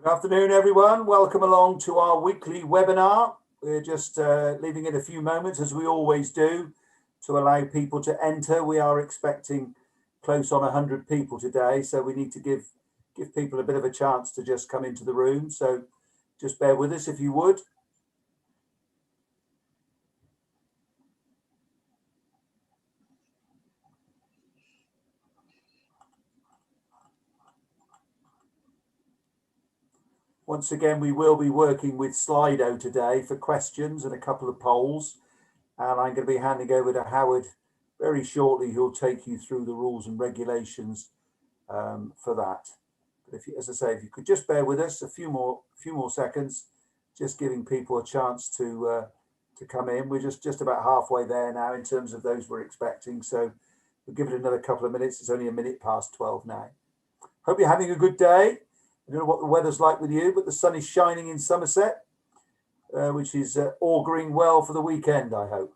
Good afternoon, everyone. Welcome along to our weekly webinar. We're just leaving it a few moments, as we always do, to allow people to enter. We are expecting close on 100 people today, so we need to give people a bit of a chance to just come into the room. So just bear with us if you would. Once again, we will be working with Slido today for questions and a couple of polls. And I'm going to be handing over to Howard very shortly, who'll take you through the rules and regulations for that. But if you, as I say, if you could just bear with us a few more seconds, just giving people a chance to come in. We're just about halfway there now in terms of those we're expecting. So we'll give it another couple of minutes. It's only a minute past 12 now. Hope you're having a good day. I don't know what the weather's like with you, but the sun is shining in Somerset, which is auguring well for the weekend, I hope.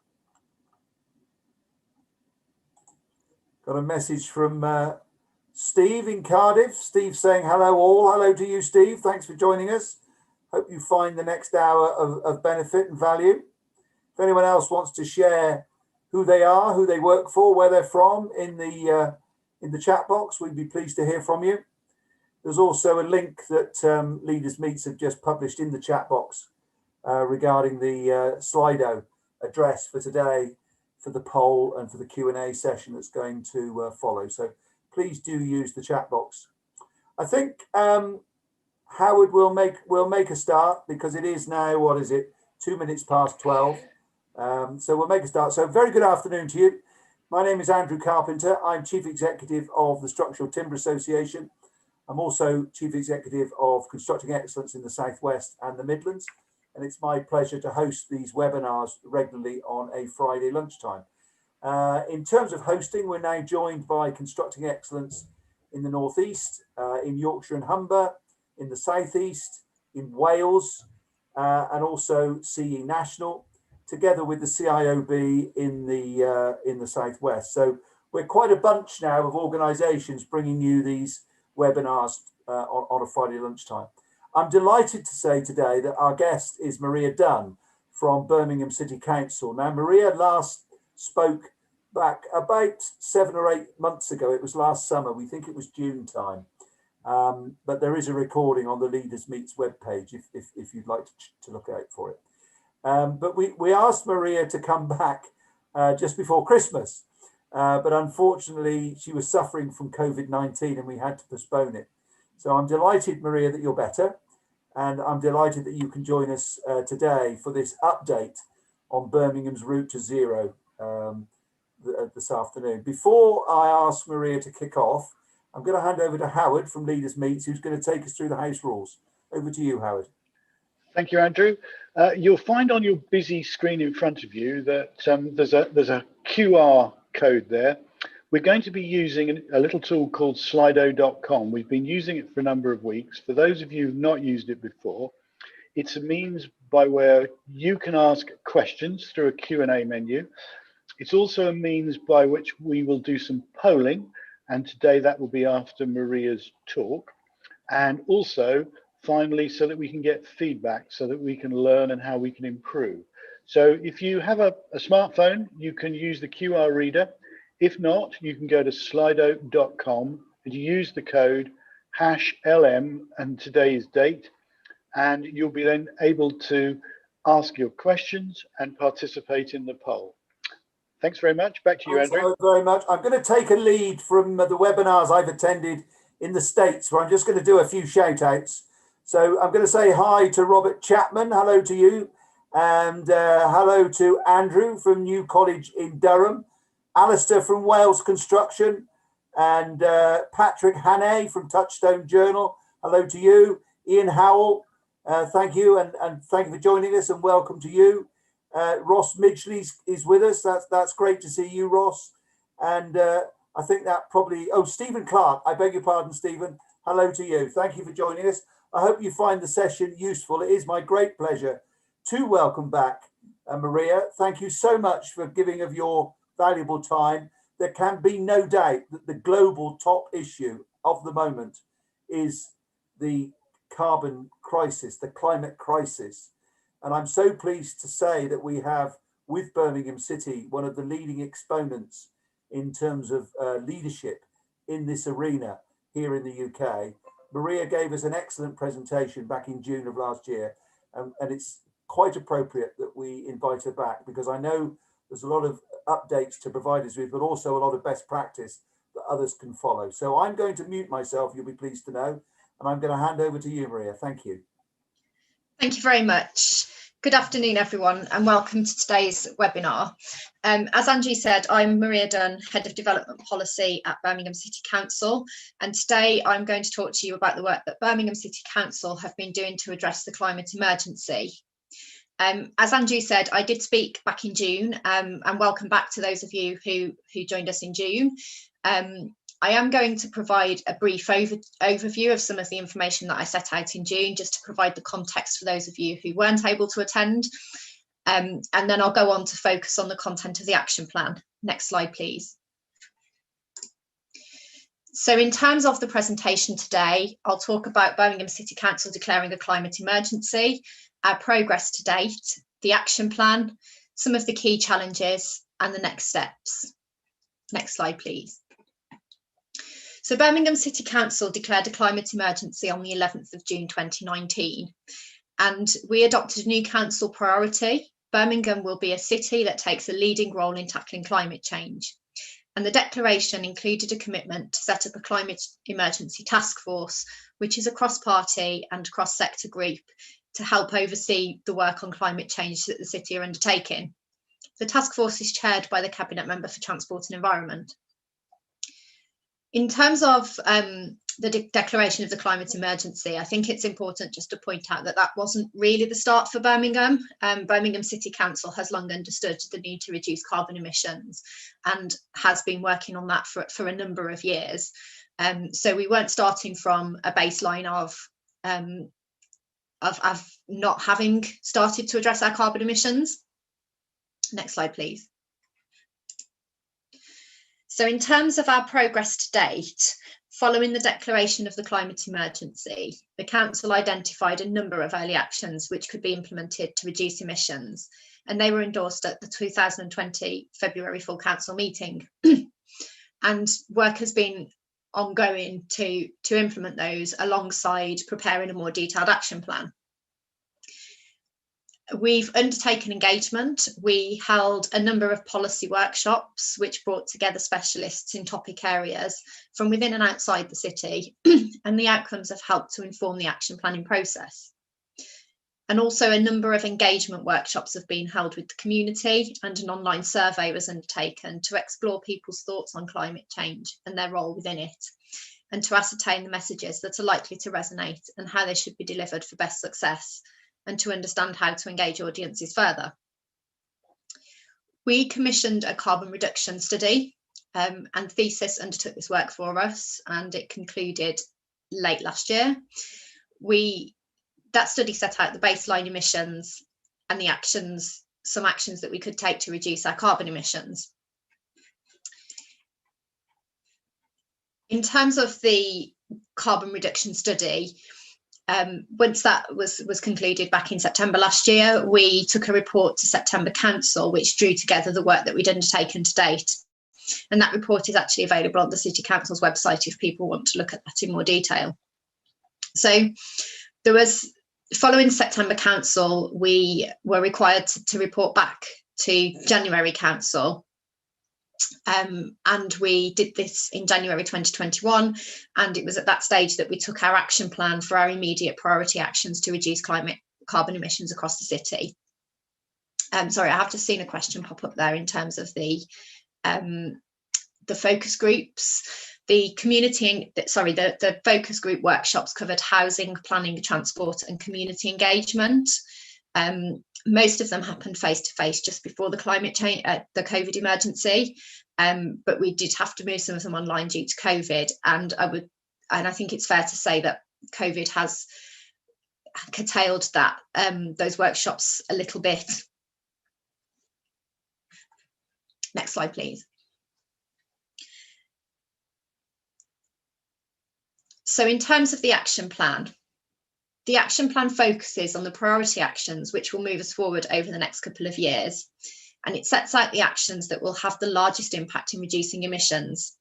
Got a message from Steve in Cardiff. Steve saying hello all. Hello to you, Steve. Thanks for joining us. Hope you find the next hour of benefit and value. If anyone else wants to share who they are, who they work for, where they're from in the chat box, we'd be pleased to hear from you. There's also a link that Leaders Meets have just published in the chat box regarding the Slido address for today, for the poll and for the Q&A session that's going to follow. So please do use the chat box. I think Howard will make a start because it is now, what is it, 2 minutes past 12. So we'll make a start. So very good afternoon to you. My name is Andrew Carpenter. I'm Chief Executive of the Structural Timber Association. I'm also Chief Executive of Constructing Excellence in the Southwest and the Midlands. And it's my pleasure to host these webinars regularly on a Friday lunchtime. In terms of hosting, we're now joined by Constructing Excellence in the Northeast, in Yorkshire and Humber, in the Southeast, in Wales, and also CE National, together with the CIOB in the Southwest. So we're quite a bunch now of organisations bringing you these webinars on a Friday lunchtime. I'm delighted to say today that our guest is Maria Dunn from Birmingham City Council. Now, Maria last spoke back about 7 or 8 months ago. It was last summer. We think it was June time. But there is a recording on the Leaders Meets webpage if you'd like to look out for it. But we asked Maria to come back just before Christmas. But unfortunately, she was suffering from COVID-19 and we had to postpone it. So I'm delighted, Maria, that you're better. And I'm delighted that you can join us today for this update on Birmingham's route to zero this afternoon. Before I ask Maria to kick off, I'm going to hand over to Howard from Leaders Meets, who's going to take us through the house rules. Over to you, Howard. Thank you, Andrew. You'll find on your busy screen in front of you that there's a QR code there. We're going to be using a little tool called slido.com. We've been using it for a number of weeks. For those of you who've not used it before, it's a means by where you can ask questions through a Q&A menu. It's also a means by which we will do some polling, and today that will be after Maria's talk. And also, finally, so that we can get feedback, so that we can learn and how we can improve. So if you have a smartphone, you can use the QR reader. If not, you can go to slido.com and use the code #LM and today's date, and you'll be then able to ask your questions and participate in the poll. Thanps very much. Back to you, Andrew. Thanks very much. I'm going to take a lead from the webinars I've attended in the States, where I'm just going to do a few shout outs. So I'm going to say hi to Robert Chapman. Hello to you. And hello to Andrew from New College in Durham. Alistair from Wales Construction, and Patrick Hannay from Touchstone Journal. Hello to you. Ian Howell, thank you, and thank you for joining us, and welcome to you. Ross Midgley is with us. That's great to see you, Ross. And I think that probably, Stephen Clark, I beg your pardon, Stephen. Hello to you. Thank you for joining us. I hope you find the session useful. It is my great pleasure to welcome back Maria. Thank you so much for giving of your valuable time. There can be no doubt that the global top issue of the moment is the carbon crisis, the climate crisis. And I'm so pleased to say that we have, with Birmingham City, one of the leading exponents in terms of leadership in this arena here in the UK. Maria gave us an excellent presentation back in June of last year, and it's quite appropriate that we invite her back, because I know there's a lot of updates to provide us with, but also a lot of best practice that others can follow. So I'm going to mute myself, you'll be pleased to know, and I'm going to hand over to you, Maria. Thank you. Thank you very much. Good afternoon, everyone, and welcome to today's webinar. As Angie said, I'm Maria Dunn, Head of Development Policy at Birmingham City Council, and today I'm going to talk to you about the work that Birmingham City Council have been doing to address the climate emergency. As Angie said, I did speak back in June, and welcome back to those of you who joined us in June. I am going to provide a brief overview of some of the information that I set out in June, just to provide the context for those of you who weren't able to attend. And then I'll go on to focus on the content of the action plan. Next slide, please. So in terms of the presentation today, I'll talk about Birmingham City Council declaring a climate emergency, our progress to date, the action plan, some of the key challenges, and the next steps. Next slide, please. So Birmingham City Council declared a climate emergency on the 11th of June 2019, and we adopted a new council priority. Birmingham will be a city that takes a leading role in tackling climate change. And the declaration included a commitment to set up a climate emergency task force, which is a cross-party and cross-sector group to help oversee the work on climate change that the city are undertaking. The task force is chaired by the Cabinet Member for Transport and Environment. In terms of the declaration of the climate emergency, I think it's important just to point out that that wasn't really the start for Birmingham. Birmingham City Council has long understood the need to reduce carbon emissions and has been working on that for a number of years. So we weren't starting from a baseline of not having started to address our carbon emissions. Next slide, please. So in terms of our progress to date, following the declaration of the climate emergency, the Council identified a number of early actions which could be implemented to reduce emissions, and they were endorsed at the 2020 February full Council meeting. And work has been ongoing to implement those alongside preparing a more detailed action plan. We've undertaken engagement. We held a number of policy workshops which brought together specialists in topic areas from within and outside the city, and the outcomes have helped to inform the action planning process. And also a number of engagement workshops have been held with the community, and an online survey was undertaken to explore people's thoughts on climate change and their role within it, and to ascertain the messages that are likely to resonate and how they should be delivered for best success, and to understand how to engage audiences further. We commissioned a carbon reduction study, and Thesis undertook this work for us, and it concluded late last year. That study set out the baseline emissions and the some actions that we could take to reduce our carbon emissions. In terms of the carbon reduction study, once that was concluded back in September last year, we took a report to September Council, which drew together the work that we'd undertaken to date. And that report is actually available on the City Council's website if people want to look at that in more detail. So following September Council, we were required to report back to January Council. And we did this in January 2021, and it was at that stage that we took our action plan for our immediate priority actions to reduce carbon emissions across the city. Sorry, I have just seen a question pop up there in terms of the focus groups. The focus group workshops covered housing, planning, transport, and community engagement. Most of them happened face to face just before the climate change, the COVID emergency, but we did have to move some of them online due to COVID. And I think it's fair to say that COVID has curtailed those workshops a little bit. Next slide, please. So in terms of the action plan, The action plan focuses on the priority actions which will move us forward over the next couple of years, and it sets out the actions that will have the largest impact in reducing emissions.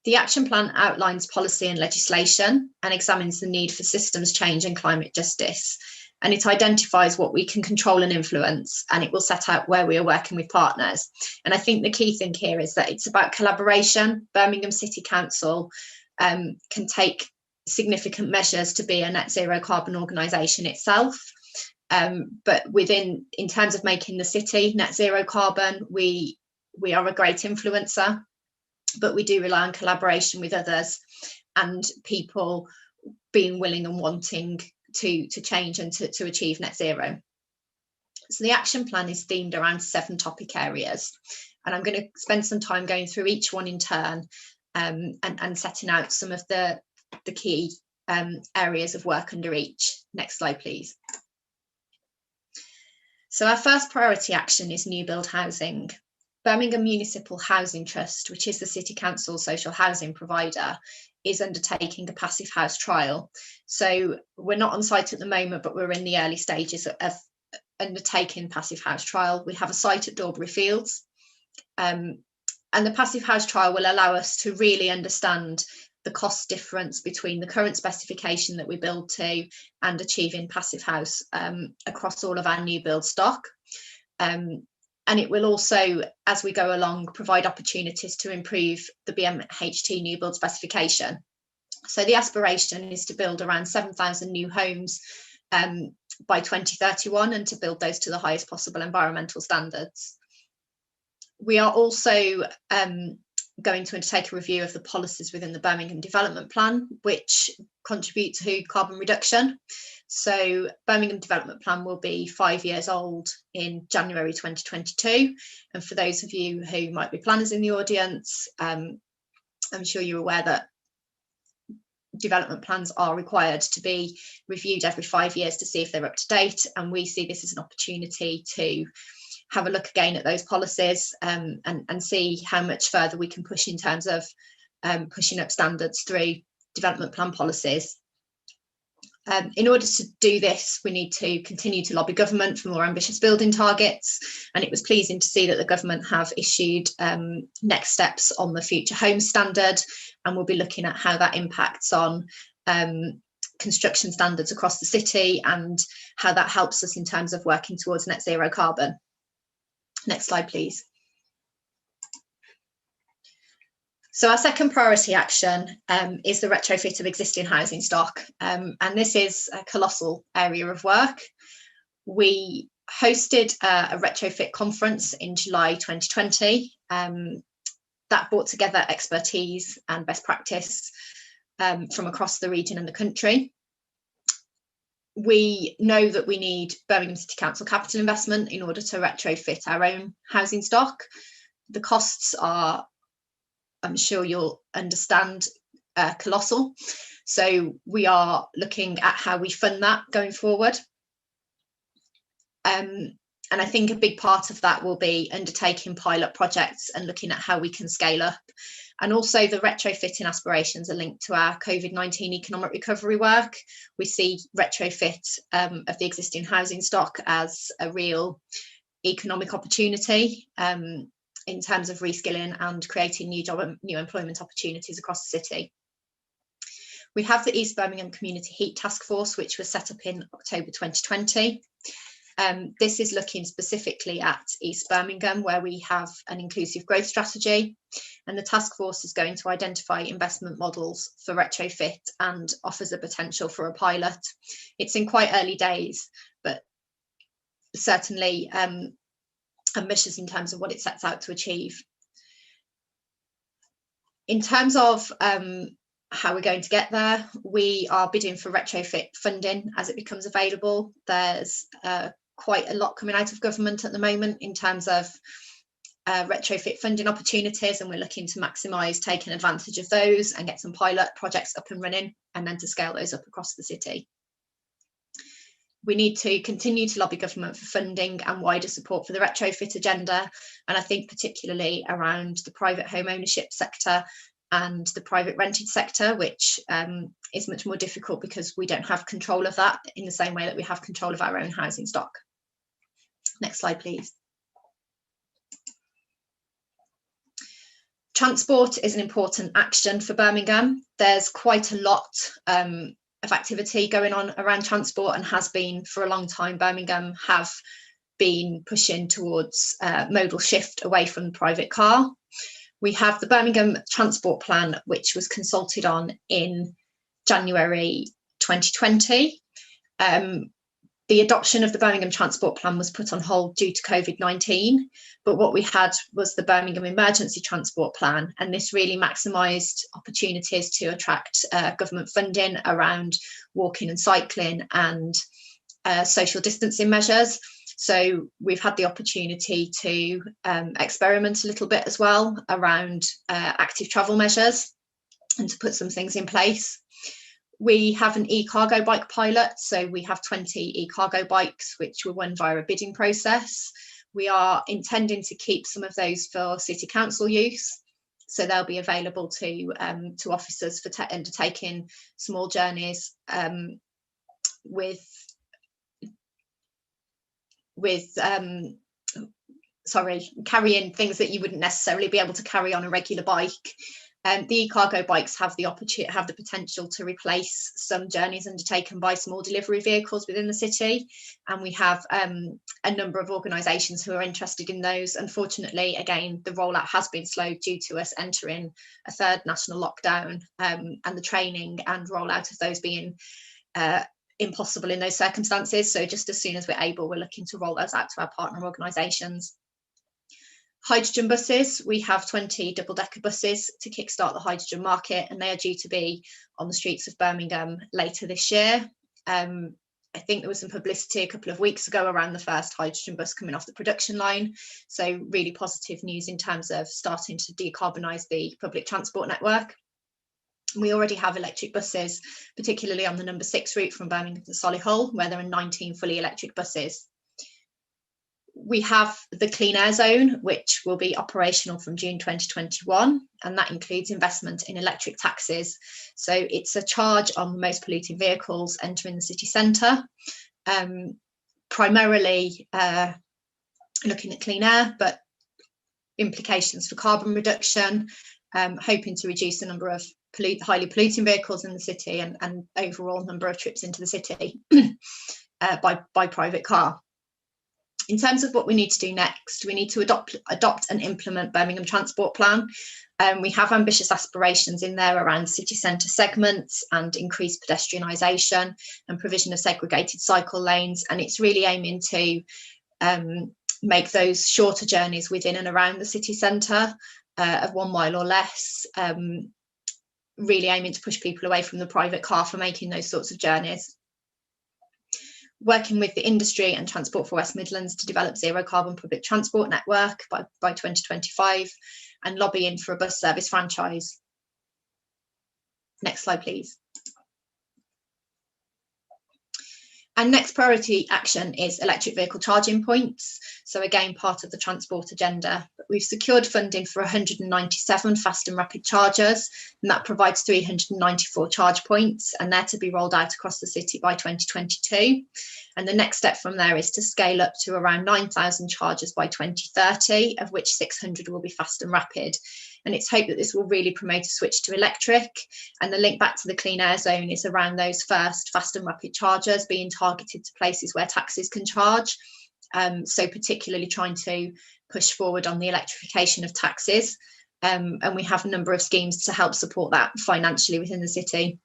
The action plan outlines policy and legislation and examines the need for systems change and climate justice, and it identifies what we can control and influence, and it will set out where we are working with partners. And I think the key thing here is that it's about collaboration. Birmingham City Council can take significant measures to be a net zero carbon organisation itself, but in terms of making the city net zero carbon, we are a great influencer, but we do rely on collaboration with others and people being willing and wanting to change and to achieve net zero. So the action plan is themed around 7 topic areas, and I'm going to spend some time going through each one in turn and setting out some of the key areas of work under each. Next slide, please. So our first priority action is new build housing. Birmingham Municipal Housing Trust, which is the City Council social housing provider, is undertaking a passive house trial. So we're not on site at the moment, but we're in the early stages of undertaking passive house trial. We have a site at Dorbury Fields, and the passive house trial will allow us to really understand the cost difference between the current specification that we build to and achieving passive house across all of our new build stock. And it will also, as we go along, provide opportunities to improve the BMHT new build specification. So the aspiration is to build around 7,000 new homes by 2031 and to build those to the highest possible environmental standards. We are also going to undertake a review of the policies within the Birmingham Development Plan, which contribute to carbon reduction. So Birmingham Development Plan will be 5 years old in January 2022. And for those of you who might be planners in the audience, I'm sure you're aware that development plans are required to be reviewed every 5 years to see if they're up to date. And we see this as an opportunity to have a look again at those policies and see how much further we can push in terms of pushing up standards through development plan policies. In order to do this, we need to continue to lobby government for more ambitious building targets, and it was pleasing to see that the government have issued next steps on the Future Homes Standard, and we'll be looking at how that impacts on construction standards across the city and how that helps us in terms of working towards net zero carbon. Next slide, please. So our second priority action is the retrofit of existing housing stock, and this is a colossal area of work. We hosted a retrofit conference in July 2020 that brought together expertise and best practice from across the region and the country. We know that we need Birmingham City Council capital investment in order to retrofit our own housing stock. The costs are, I'm sure you'll understand, colossal. So we are looking at how we fund that going forward. And I think a big part of that will be undertaking pilot projects and looking at how we can scale up. And also the retrofitting aspirations are linked to our COVID-19 economic recovery work. We see retrofit of the existing housing stock as a real economic opportunity in terms of reskilling and creating new employment opportunities across the city. We have the East Birmingham Community Heat Task Force, which was set up in October 2020. This is looking specifically at East Birmingham, where we have an inclusive growth strategy, and the task force is going to identify investment models for retrofit and offers the potential for a pilot. It's in quite early days, but certainly ambitious in terms of what it sets out to achieve. In terms of how we're going to get there, we are bidding for retrofit funding as it becomes available. There's quite a lot coming out of government at the moment in terms of retrofit funding opportunities, and we're looking to maximise taking advantage of those and get some pilot projects up and running, and then to scale those up across the city. We need to continue to lobby government for funding and wider support for the retrofit agenda, and I think particularly around the private home ownership sector, and the private rented sector, which is much more difficult because we don't have control of that in the same way that we have control of our own housing stock. Next slide, please. Transport is an important action for Birmingham. There's quite a lot of activity going on around transport, and has been for a long time. Birmingham have been pushing towards modal shift away from the private car. We have the Birmingham Transport Plan, which was consulted on in January 2020. The adoption of the Birmingham Transport Plan was put on hold due to COVID-19, but what we had was the Birmingham Emergency Transport Plan, and this really maximised opportunities to attract government funding around walking and cycling and social distancing measures. So we've had the opportunity to experiment a little bit as well around active travel measures and to put some things in place. We have an e-cargo bike pilot, so we have 20 e-cargo bikes which were won via a bidding process. We are intending to keep some of those for City Council use, so they'll be available to officers for undertaking small journeys carrying things that you wouldn't necessarily be able to carry on a regular bike. The e-cargo bikes have the potential to replace some journeys undertaken by small delivery vehicles within the city, and we have a number of organisations who are interested in those. Unfortunately, again, the rollout has been slowed due to us entering a third national lockdown, and the training and rollout of those being impossible in those circumstances. So just as soon as we're able, we're looking to roll those out to our partner organisations. Hydrogen buses, we have 20 double-decker buses to kickstart the hydrogen market, and they are due to be on the streets of Birmingham later this year. I think there was some publicity a couple of weeks ago around the first hydrogen bus coming off the production line. So really positive news in terms of starting to decarbonise the public transport network. We already have electric buses, particularly on the number 6 route from Birmingham to Solihull, where there are 19 fully electric buses. We have the Clean Air Zone, which will be operational from June 2021, and that includes investment in electric taxis. So it's a charge on the most polluting vehicles entering the city centre, primarily looking at clean air, but implications for carbon reduction, hoping to reduce the number of highly polluting vehicles in the city and overall number of trips into the city by private car. In terms of what we need to do next, we need to adopt and implement Birmingham Transport Plan. We have ambitious aspirations in there around city centre segments and increased pedestrianisation and provision of segregated cycle lanes, and it's really aiming to make those shorter journeys within and around the city centre of 1 mile or less, really aiming to push people away from the private car for making those sorts of journeys. Working with the industry and Transport for West Midlands to develop zero carbon public transport network by 2025, and lobbying for a bus service franchise. Next slide, please. And next priority action is electric vehicle charging points. So again, part of the transport agenda. We've secured funding for 197 fast and rapid chargers, and that provides 394 charge points, and they're to be rolled out across the city by 2022. And the next step from there is to scale up to around 9,000 chargers by 2030, of which 600 will be fast and rapid. And it's hoped that this will really promote a switch to electric. And the link back to the Clean Air Zone is around those first fast and rapid chargers being targeted to places where taxis can charge. So particularly trying to push forward on the electrification of taxis. And we have a number of schemes to help support that financially within the city.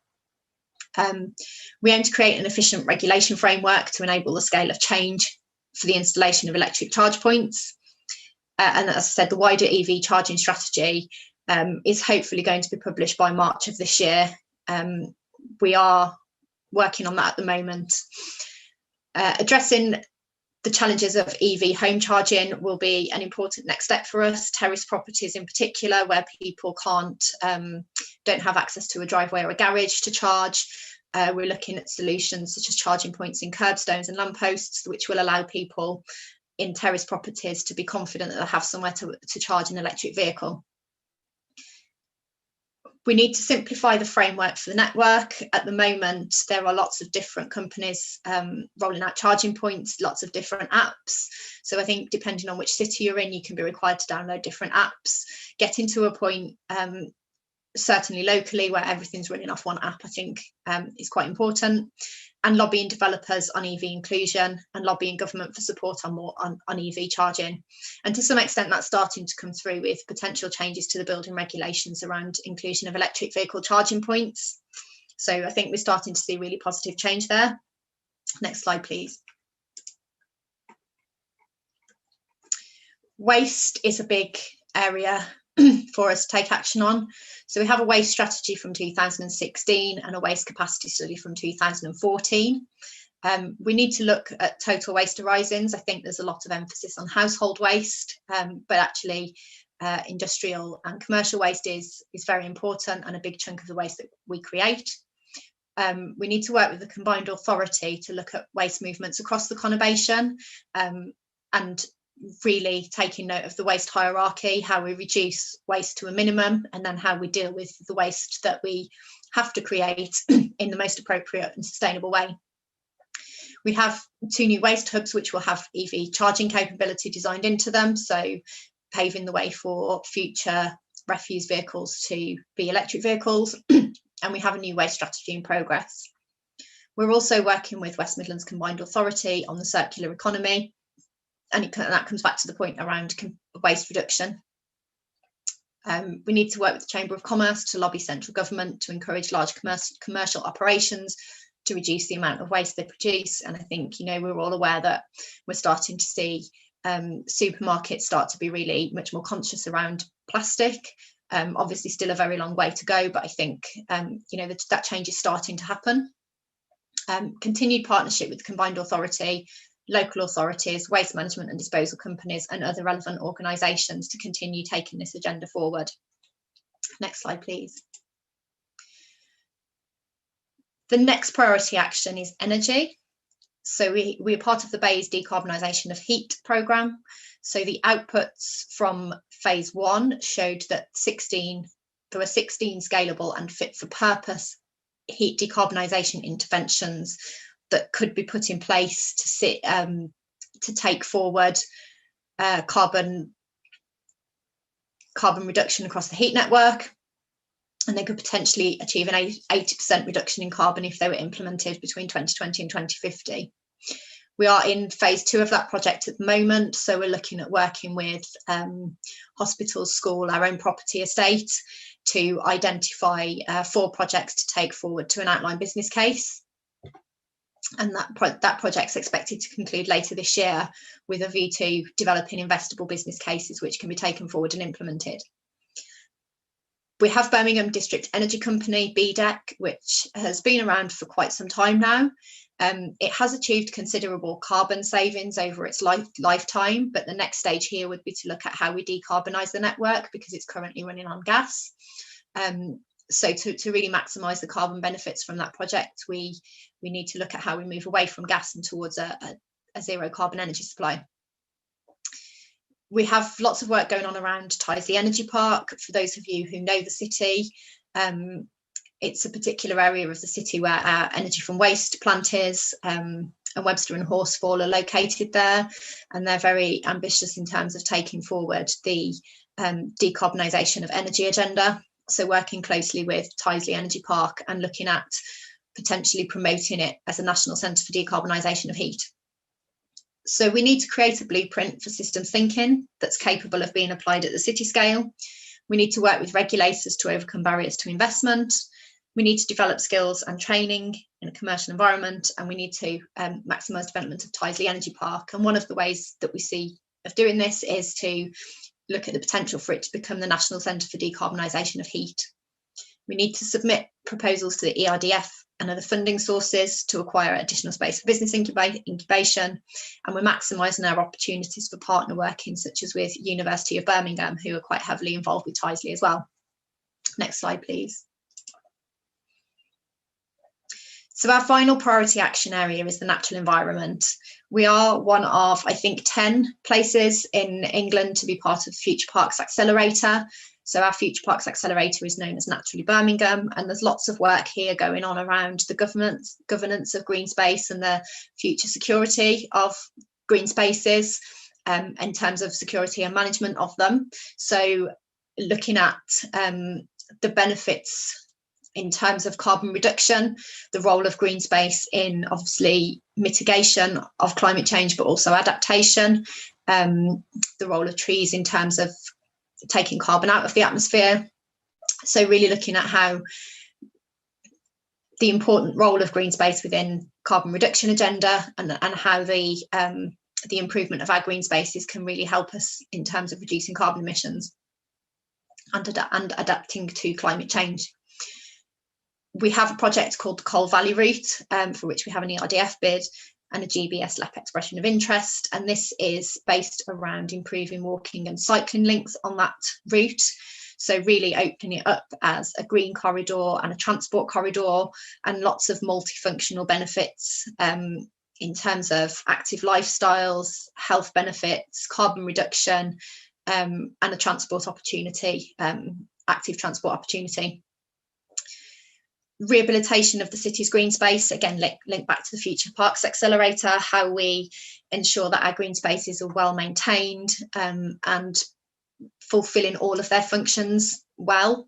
We aim to create an efficient regulation framework to enable the scale of change for the installation of electric charge points. And as I said, the wider EV charging strategy is hopefully going to be published by March of this year. We are working on that at the moment. Addressing the challenges of EV home charging will be an important next step for us. Terrace properties in particular, where people don't have access to a driveway or a garage to charge. We're looking at solutions such as charging points in curbstones and lampposts, which will allow people in terrace properties to be confident that they'll have somewhere to charge an electric vehicle. We need to simplify the framework for the network. At the moment, there are lots of different companies rolling out charging points, lots of different apps. So I think depending on which city you're in, you can be required to download different apps. Getting to a point, certainly locally, where everything's running off one app, I think is quite important. And lobbying developers on EV inclusion, and lobbying government for support on more on EV charging. And to some extent, that's starting to come through with potential changes to the building regulations around inclusion of electric vehicle charging points. So I think we're starting to see really positive change there. Next slide, please. Waste is a big area for us to take action on. So we have a waste strategy from 2016 and a waste capacity study from 2014. We need to look at total waste arisings. I think there's a lot of emphasis on household waste, but actually industrial and commercial waste is very important and a big chunk of the waste that we create. We need to work with the combined authority to look at waste movements across the conurbation, and really taking note of the waste hierarchy, how we reduce waste to a minimum, and then how we deal with the waste that we have to create in the most appropriate and sustainable way. We have 2 new waste hubs which will have EV charging capability designed into them, so paving the way for future refuse vehicles to be electric vehicles. And we have a new waste strategy in progress. We're also working with West Midlands Combined Authority on the circular economy, and that comes back to the point around waste reduction. We need to work with the Chamber of Commerce to lobby central government to encourage large commercial operations to reduce the amount of waste they produce. And I think, you know, we're all aware that we're starting to see supermarkets start to be really much more conscious around plastic. Obviously still a very long way to go, but I think, you know, that change is starting to happen. Continued partnership with the Combined Authority, local authorities, waste management and disposal companies and other relevant organisations to continue taking this agenda forward. Next slide, please. The next priority action is energy. So we are part of the BEIS decarbonisation of heat programme. So the outputs from phase 1 showed that there were 16 scalable and fit for purpose heat decarbonisation interventions that could be put in place to take forward carbon reduction across the heat network, and they could potentially achieve an 80% reduction in carbon if they were implemented between 2020 and 2050. We are in phase 2 of that project at the moment, so we're looking at working with hospitals, school, our own property estate to identify 4 projects to take forward to an outline business case. And that project's expected to conclude later this year with a view to developing investable business cases which can be taken forward and implemented. We have Birmingham District Energy Company, BDEC, which has been around for quite some time now. It has achieved considerable carbon savings over its lifetime, but the next stage here would be to look at how we decarbonise the network because it's currently running on gas. So to really maximise the carbon benefits from that project, we need to look at how we move away from gas and towards a zero carbon energy supply. We have lots of work going on around Tyseley Energy Park. For those of you who know the city, it's a particular area of the city where our energy from waste plant is, and Webster and Horsfall are located there, and they're very ambitious in terms of taking forward the decarbonisation of energy agenda. So working closely with Tyseley Energy Park and looking at potentially promoting it as a national centre for decarbonisation of heat. So we need to create a blueprint for systems thinking that's capable of being applied at the city scale. We need to work with regulators to overcome barriers to investment. We need to develop skills and training in a commercial environment, and we need to maximise development of Tyseley Energy Park. And one of the ways that we see of doing this is to look at the potential for it to become the National Centre for Decarbonisation of Heat. We need to submit proposals to the ERDF and other funding sources to acquire additional space for business incubation, and we're maximising our opportunities for partner working, such as with University of Birmingham, who are quite heavily involved with Tyseley as well. Next slide, please. So our final priority action area is the natural environment. We are one of, I think, 10 places in England to be part of Future Parks Accelerator. So our Future Parks Accelerator is known as Naturally Birmingham, and there's lots of work here going on around the governance of green space and the future security of green spaces in terms of security and management of them. So looking at the benefits in terms of carbon reduction, the role of green space in obviously mitigation of climate change, but also adaptation, the role of trees in terms of taking carbon out of the atmosphere. So really looking at how the important role of green space within carbon reduction agenda, and how the improvement of our green spaces can really help us in terms of reducing carbon emissions and adapting to climate change. We have a project called the Coal Valley Route, for which we have an ERDF bid and a GBS LEP expression of interest. And this is based around improving walking and cycling links on that route. So really opening it up as a green corridor and a transport corridor, and lots of multifunctional benefits in terms of active lifestyles, health benefits, carbon reduction, and a transport opportunity, active transport opportunity. Rehabilitation of the city's green space, again link back to the Future Parks Accelerator, how we ensure that our green spaces are well maintained and fulfilling all of their functions well.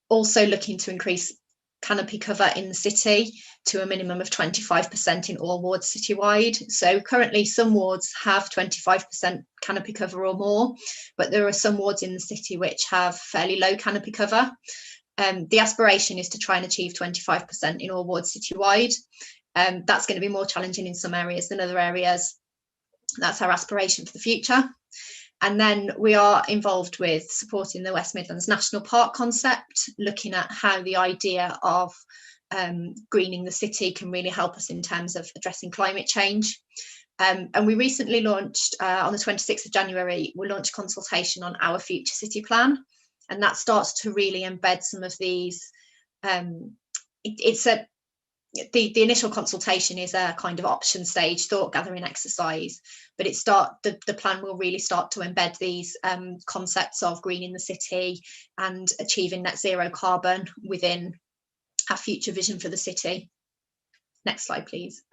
Also looking to increase canopy cover in the city to a minimum of 25% in all wards citywide. So currently some wards have 25% canopy cover or more, but there are some wards in the city which have fairly low canopy cover. The aspiration is to try and achieve 25% in all wards citywide. That's going to be more challenging in some areas than other areas. That's our aspiration for the future. And then we are involved with supporting the West Midlands National Park concept, looking at how the idea of greening the city can really help us in terms of addressing climate change. And we recently launched, on the 26th of January, we launched consultation on our future city plan. And that starts to really embed some of these. The initial consultation is a kind of option stage, thought gathering exercise, but the plan will really start to embed these concepts of greening the city and achieving net zero carbon within our future vision for the city. Next slide, please.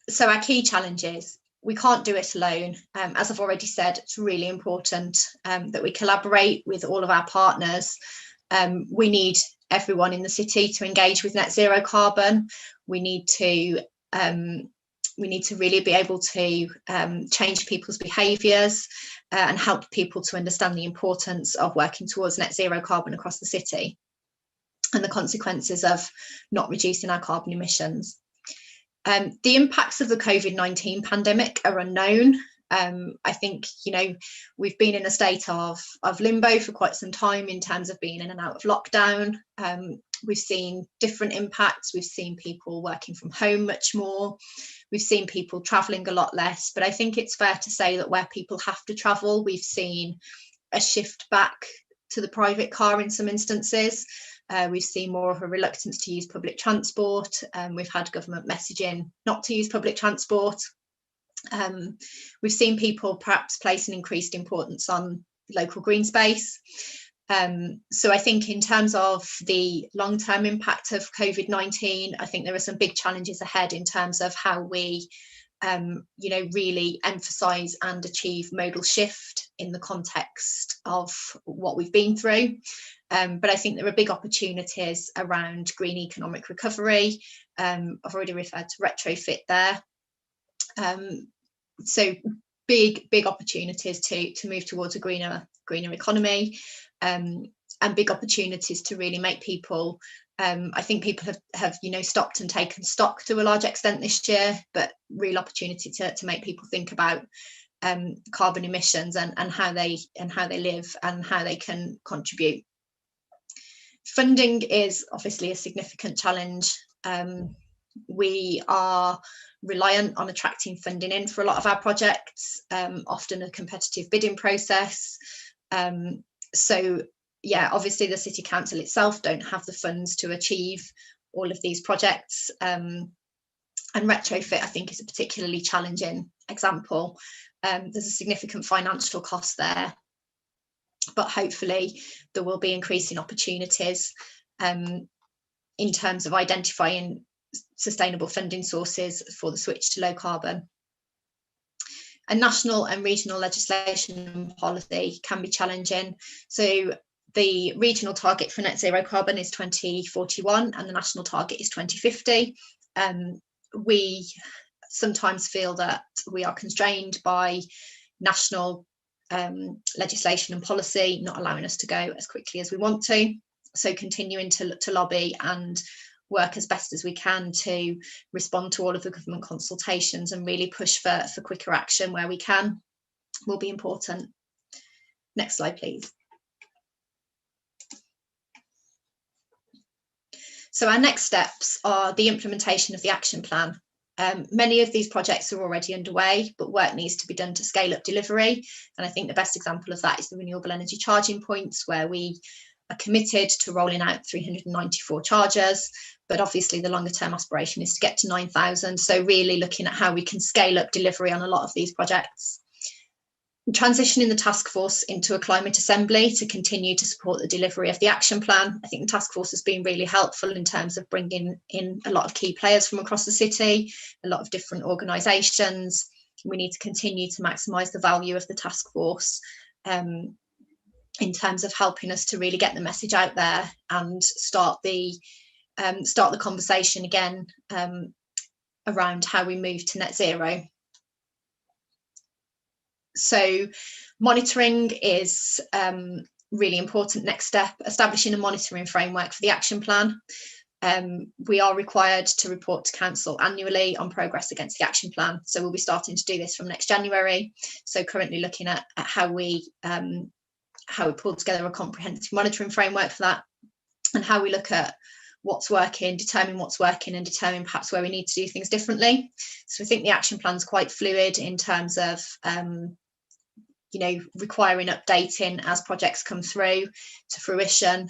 So our key challenges. We can't do it alone. As I've already said, it's really important that we collaborate with all of our partners. We need everyone in the city to engage with net zero carbon. We need to really be able to change people's behaviours and help people to understand the importance of working towards net zero carbon across the city and the consequences of not reducing our carbon emissions. The impacts of the COVID-19 pandemic are unknown. I think, we've been in a state of limbo for quite some time in terms of being in and out of lockdown. We've seen different impacts. We've seen people working from home much more. We've seen people travelling a lot less. But I think it's fair to say that where people have to travel, we've seen a shift back to the private car in some instances. We've seen more of a reluctance to use public transport. We've had government messaging not to use public transport. We've seen people perhaps place an increased importance on local green space. So I think in terms of the long-term impact of COVID-19, I think there are some big challenges ahead in terms of how we really emphasise and achieve modal shift in the context of what we've been through. But I think there are big opportunities around green economic recovery. I've already referred to retrofit there. So big opportunities to move towards a greener economy, and big opportunities to really make people. I think people have stopped and taken stock to a large extent this year, but real opportunity to make people think about carbon emissions and how they live and how they can contribute. Funding is obviously a significant challenge. We are reliant on attracting funding in for a lot of our projects, often a competitive bidding process. So yeah, obviously the City Council itself don't have the funds to achieve all of these projects. And retrofit, I think, is a particularly challenging example. There's a significant financial cost there, but hopefully there will be increasing opportunities in terms of identifying sustainable funding sources for the switch to low carbon. And national and regional legislation and policy can be challenging. So the regional target for net zero carbon is 2041 and the national target is 2050. We sometimes feel that we are constrained by national legislation and policy, not allowing us to go as quickly as we want to. So continuing to lobby and work as best as we can to respond to all of the government consultations and really push for quicker action where we can will be important. Next slide, please. So our next steps are the implementation of the action plan. Many of these projects are already underway, but work needs to be done to scale up delivery. And I think the best example of that is the renewable energy charging points, where we are committed to rolling out 394 chargers, but obviously the longer term aspiration is to get to 9,000. So really looking at how we can scale up delivery on a lot of these projects. Transitioning the task force into a climate assembly to continue to support the delivery of the action plan. I think the task force has been really helpful in terms of bringing in a lot of key players from across the city, a lot of different organisations. We need to continue to maximise the value of the task force in terms of helping us to really get the message out there and start the conversation again around how we move to net zero. So monitoring is really important next step, establishing a monitoring framework for the action plan. We are required to report to council annually on progress against the action plan. So we'll be starting to do this from next January. So currently looking at how we pull together a comprehensive monitoring framework for that, and how we look at what's working, determine what's working, and determine perhaps where we need to do things differently. So I think the action plan is quite fluid in terms of requiring updating as projects come through to fruition,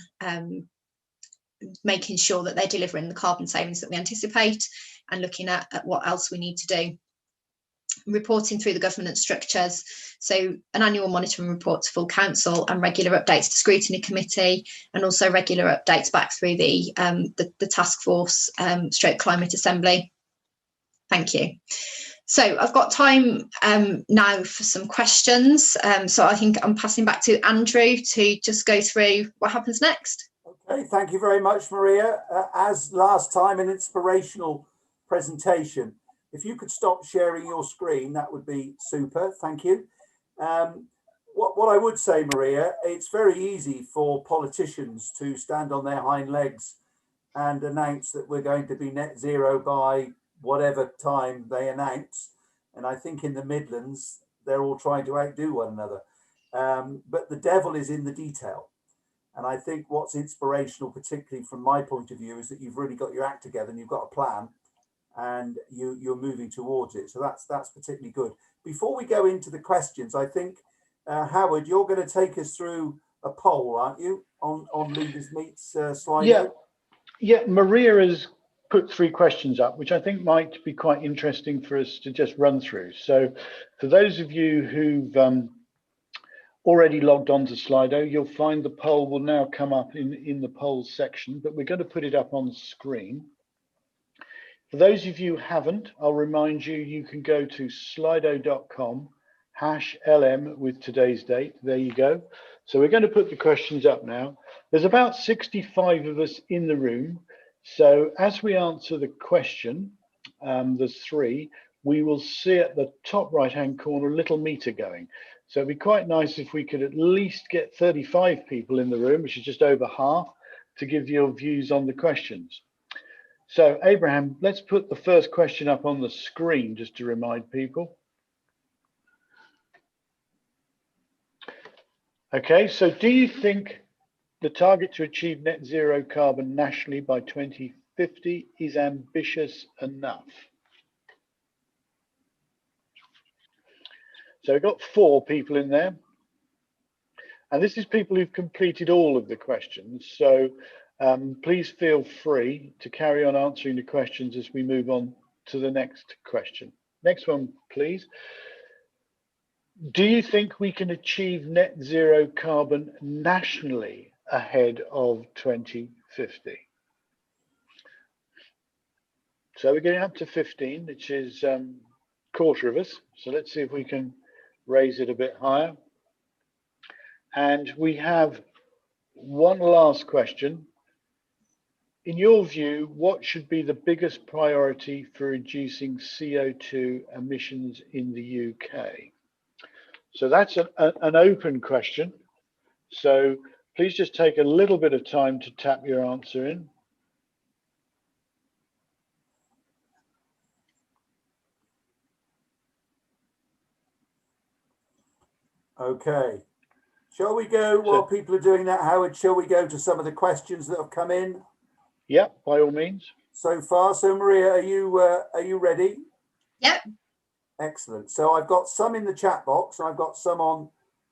making sure that they're delivering the carbon savings that we anticipate, and looking at what else we need to do. Reporting through the governance structures, so an annual monitoring report to full council and regular updates to scrutiny committee, and also regular updates back through the task force stroke climate assembly. Thank you. So I've got time now for some questions. So I think I'm passing back to Andrew to just go through what happens next. Okay, thank you very much, Maria. As last time, an inspirational presentation. If you could stop sharing your screen, that would be super. Thank you. What I would say, Maria, it's very easy for politicians to stand on their hind legs and announce that we're going to be net zero by whatever time they announce. And I think in the Midlands, they're all trying to outdo one another. But the devil is in the detail. And I think what's inspirational, particularly from my point of view, is that you've really got your act together and you've got a plan, and you're moving towards it. So that's particularly good. Before we go into the questions, I think, Howard, you're going to take us through a poll, aren't you, on Leaders Meet's slide? Yeah, Maria has put 3 questions up, which I think might be quite interesting for us to just run through. So for those of you who've already logged on to Slido, you'll find the poll will now come up in the polls section, but we're going to put it up on the screen. For those of you who haven't, I'll remind you, you can go to slido.com #LM with today's date. There you go. So we're going to put the questions up now. There's about 65 of us in the room. So as we answer the question, there's 3, we will see at the top right-hand corner a little meter going. So it'd be quite nice if we could at least get 35 people in the room, which is just over half, to give your views on the questions. So Abraham, let's put the first question up on the screen just to remind people. Okay, so do you think the target to achieve net zero carbon nationally by 2050 is ambitious enough? So we've got 4 people in there. And this is people who've completed all of the questions. So please feel free to carry on answering the questions as we move on to the next question. Next one, please. Do you think we can achieve net zero carbon nationally ahead of 2050? So we're getting up to 15, which is quarter of us. So let's see if we can raise it a bit higher. And we have one last question. In your view, what should be the biggest priority for reducing CO2 emissions in the UK? So that's an open question. So please just take a little bit of time to tap your answer in. Okay. Shall we go, while people are doing that, Howard, shall we go to some of the questions that have come in? Yeah, by all means. So far. So Maria, are you ready? Yep. Excellent. So I've got some in the chat box and I've got some on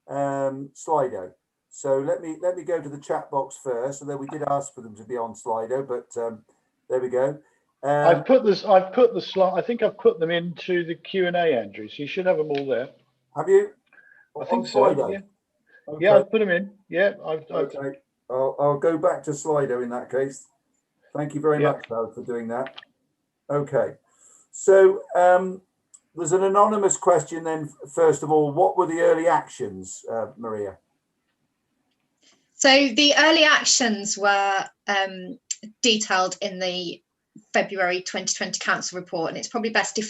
Slido. So let me go to the chat box first. Although we did ask for them to be on Slido, but there we go. I've put the slide. I think I've put them into the Q&A, Andrew. So you should have them all there. Have you? I think so. Yeah. Okay. Yeah, I've put them in. Yeah. Okay. I'll go back to Slido in that case. Thank you very much, Howard, for doing that. Okay. So there's an anonymous question then. First of all, what were the early actions, Maria? So the early actions were detailed in the February 2020 Council report, and it's probably best if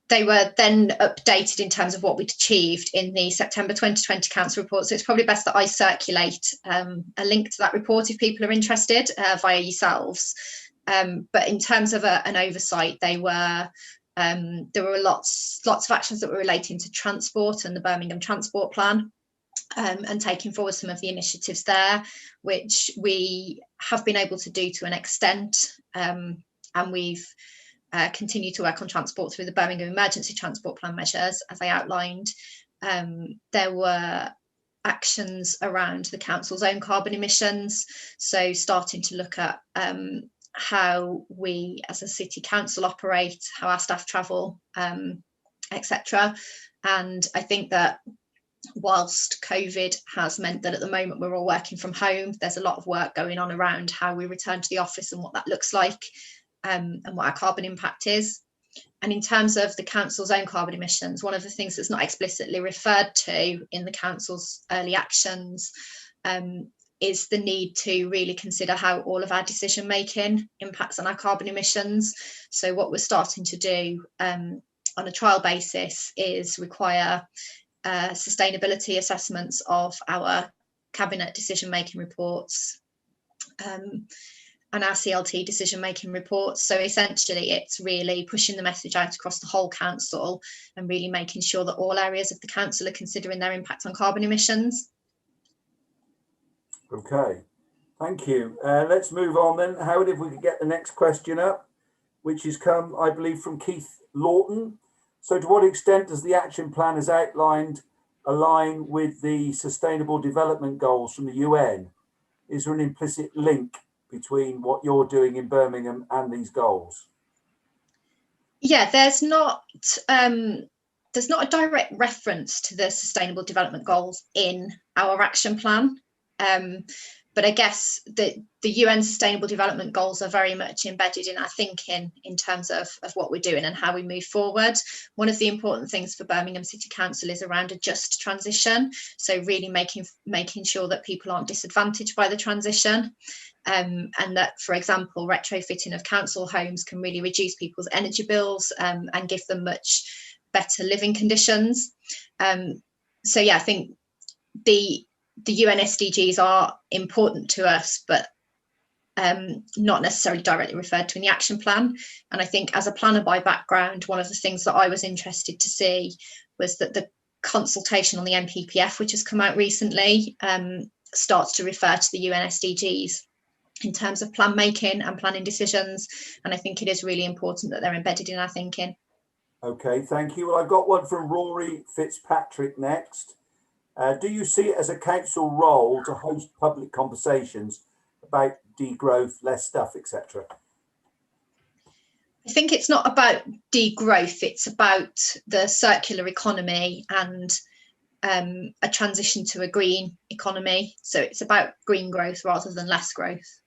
they were then updated in terms of what we'd achieved in the September 2020 Council report. So it's probably best that I circulate a link to that report if people are interested via yourselves. But in terms of an oversight, there were lots of actions that were relating to transport and the Birmingham Transport Plan. And taking forward some of the initiatives there, which we have been able to do to an extent, and we've continued to work on transport through the Birmingham Emergency Transport Plan measures, as I outlined. There were actions around the council's own carbon emissions, so starting to look at how we as a city council operate, how our staff travel, etc. And I think that whilst COVID has meant that at the moment we're all working from home, there's a lot of work going on around how we return to the office and what that looks like, and what our carbon impact is. And in terms of the council's own carbon emissions, one of the things that's not explicitly referred to in the council's early actions is the need to really consider how all of our decision making impacts on our carbon emissions. So what we're starting to do on a trial basis is require sustainability assessments of our cabinet decision-making reports and our CLT decision-making reports. So essentially it's really pushing the message out across the whole council and really making sure that all areas of the council are considering their impact on carbon emissions. Okay, thank you. Let's move on then. Howard, if we could get the next question up, which has come, I believe, from Keith Lawton. So to what extent does the action plan as outlined align with the Sustainable Development Goals from the UN? Is there an implicit link between what you're doing in Birmingham and these goals? Yeah, there's not a direct reference to the Sustainable Development Goals in our action plan. But I guess the UN Sustainable Development Goals are very much embedded in our thinking in terms of what we're doing and how we move forward. One of the important things for Birmingham City Council is around a just transition. So really making sure that people aren't disadvantaged by the transition. And that, for example, retrofitting of council homes can really reduce people's energy bills and give them much better living conditions. So yeah, I think the UN SDGs are important to us, but not necessarily directly referred to in the action plan. And I think as a planner by background, one of the things that I was interested to see was that the consultation on the NPPF, which has come out recently, starts to refer to the UN SDGs in terms of plan making and planning decisions. And I think it is really important that they're embedded in our thinking. Okay, thank you. Well, I've got one from Rory Fitzpatrick next. Do you see it as a council role to host public conversations about degrowth, less stuff, etc.? I think it's not about degrowth, it's about the circular economy and a transition to a green economy. So it's about green growth rather than less growth.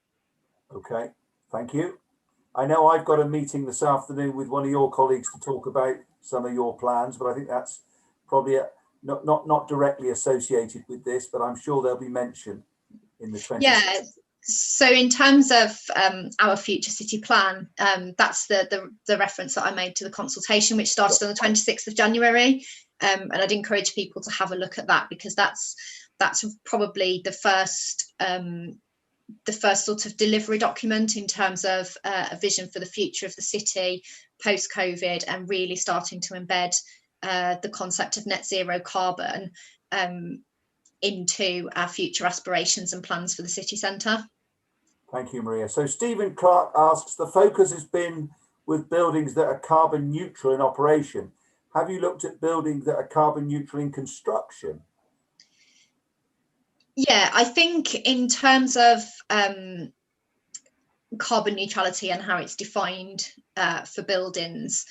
Okay, thank you. I know I've got a meeting this afternoon with one of your colleagues to talk about some of your plans, but I think that's probably not directly associated with this, but I'm sure they'll be mentioned in the 26th. Yeah. So in terms of our future city plan, that's the reference that I made to the consultation, which started on the 26th of January. And I'd encourage people to have a look at that, because that's probably the first sort of delivery document in terms of a vision for the future of the city post-COVID, and really starting to embed the concept of net zero carbon into our future aspirations and plans for the city centre. Thank you, Maria. So Stephen Clark asks, the focus has been with buildings that are carbon neutral in operation. Have you looked at buildings that are carbon neutral in construction? Yeah, I think in terms of carbon neutrality and how it's defined for buildings,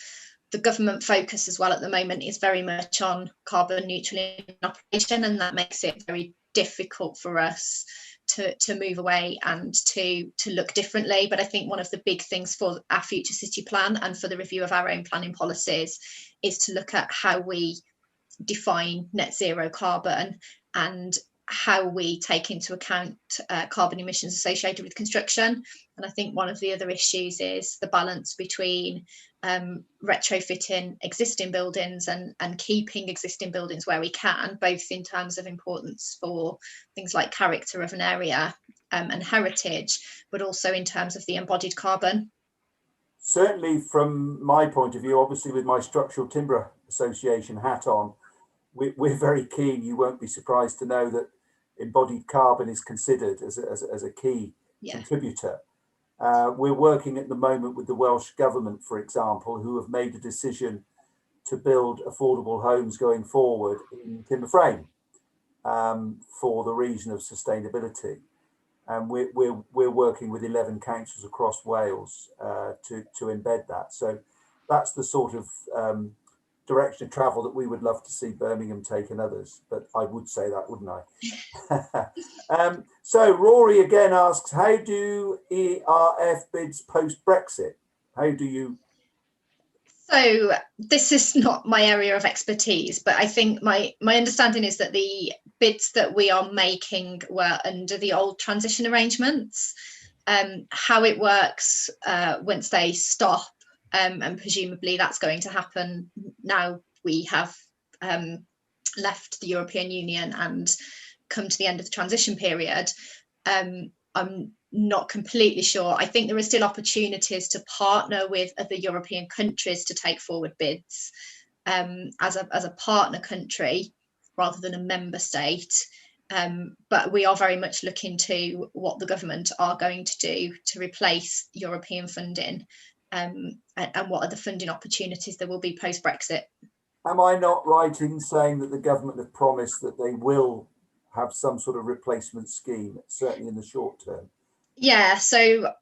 the government focus as well at the moment is very much on carbon neutral in operation, and that makes it very difficult for us to move away and to look differently. But I think one of the big things for our future city plan and for the review of our own planning policies is to look at how we define net zero carbon and how we take into account carbon emissions associated with construction. And I think one of the other issues is the balance between retrofitting existing buildings and keeping existing buildings where we can, both in terms of importance for things like character of an area and heritage, but also in terms of the embodied carbon. Certainly from my point of view, obviously with my Structural Timber Association hat on, we're very keen. You won't be surprised to know that embodied carbon is considered as a key contributor. We're working at the moment with the Welsh Government, for example, who have made a decision to build affordable homes going forward in timber frame for the reason of sustainability. And we're working with 11 councils across Wales to embed that. So that's the sort of direction of travel that we would love to see Birmingham take and others. But I would say that, wouldn't I? So Rory again asks, how do ERF bids post-Brexit? How do you? So this is not my area of expertise, but I think my understanding is that the bids that we are making were under the old transition arrangements. How it works once they stop, and presumably that's going to happen now we have left the European Union and come to the end of the transition period. I'm not completely sure. I think there are still opportunities to partner with other European countries to take forward bids as a partner country rather than a member state. But we are very much looking to what the government are going to do to replace European funding and what are the funding opportunities there will be post-Brexit. Am I not right in saying that the government have promised that they will have some sort of replacement scheme, certainly in the short term? Yeah, so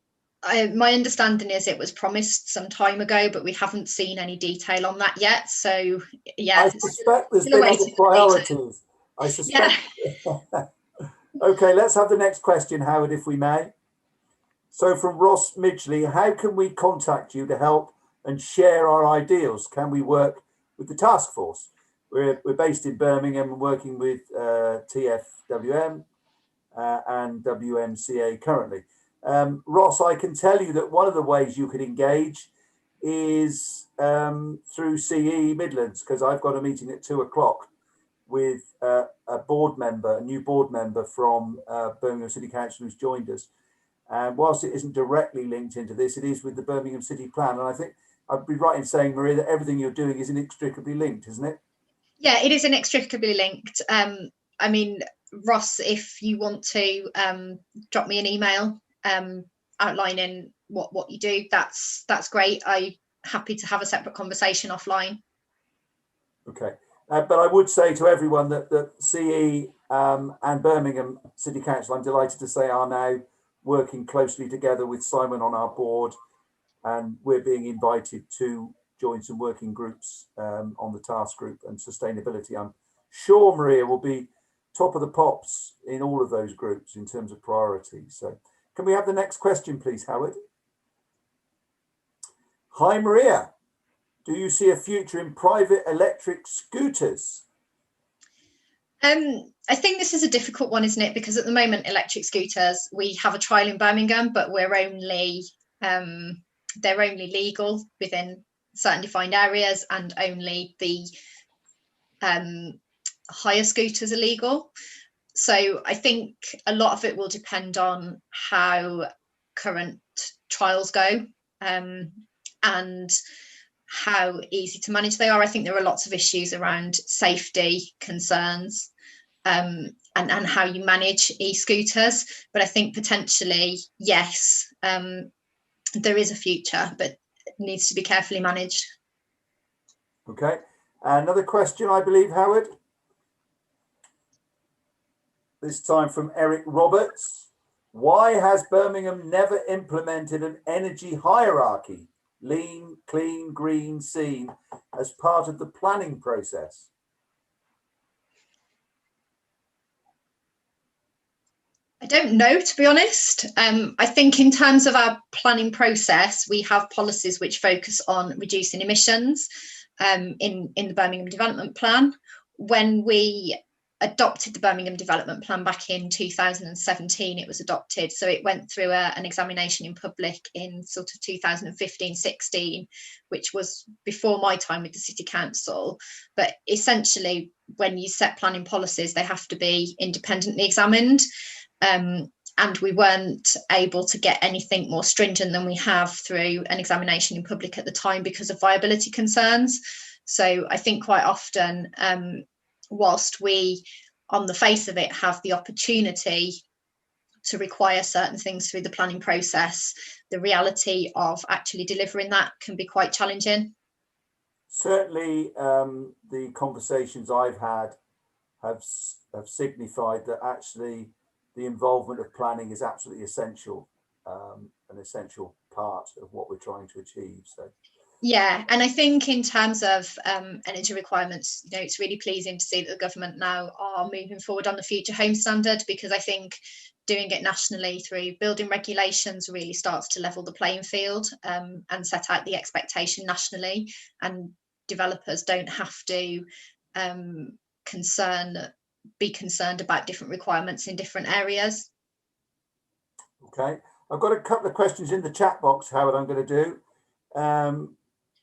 my understanding is it was promised some time ago, but we haven't seen any detail on that yet. So yeah, I suspect there's been other priorities. I suspect. Yeah. Okay, let's have the next question, Howard, if we may. So from Ross Midgley, how can we contact you to help and share our ideals? Can we work with the task force? We're based in Birmingham and working with TFWM and WMCA currently. Ross, I can tell you that one of the ways you could engage is through CE Midlands, because I've got a meeting at 2:00 with a board member, a new board member from Birmingham City Council who's joined us. And whilst it isn't directly linked into this, it is with the Birmingham City Plan. And I think I'd be right in saying, Maria, that everything you're doing is inextricably linked, isn't it? Yeah, it is inextricably linked. I mean, Ross, if you want to drop me an email outlining what you do, that's great. I'm happy to have a separate conversation offline. Okay. But I would say to everyone that CE and Birmingham City Council, I'm delighted to say, are now working closely together with Simon on our board and we're being invited to join some working groups on the task group and sustainability. I'm sure Maria will be top of the pops in all of those groups in terms of priorities. So can we have the next question, please, Howard? Hi, Maria. Do you see a future in private electric scooters? I think this is a difficult one, isn't it? Because at the moment, electric scooters, we have a trial in Birmingham, but they're only legal within certain defined areas, and only the higher scooters are legal. So I think a lot of it will depend on how current trials go, and how easy to manage they are. I think there are lots of issues around safety concerns, and how you manage e-scooters. But I think potentially, yes, there is a future, but it needs to be carefully managed. Okay. Another question, I believe, Howard. This time from Eric Roberts. Why has Birmingham never implemented an energy hierarchy, lean, clean, green, seen, as part of the planning process? I don't know, to be honest. I think in terms of our planning process, we have policies which focus on reducing emissions in the Birmingham Development Plan. When we adopted the Birmingham Development Plan back in 2017, it was adopted. So it went through an examination in public in sort of 2015-16, which was before my time with the City Council. But essentially, when you set planning policies, they have to be independently examined. And we weren't able to get anything more stringent than we have through an examination in public at the time because of viability concerns. So I think quite often, whilst we, on the face of it, have the opportunity to require certain things through the planning process, the reality of actually delivering that can be quite challenging. Certainly, the conversations I've had have signified that actually the involvement of planning is absolutely essential, an essential part of what we're trying to achieve. So. Yeah, and I think in terms of energy requirements, it's really pleasing to see that the government now are moving forward on the future home standard, because I think doing it nationally through building regulations really starts to level the playing field, and set out the expectation nationally, and developers don't have to be concerned about different requirements in different areas. Okay, I've got a couple of questions in the chat box, Howard, I'm going to do.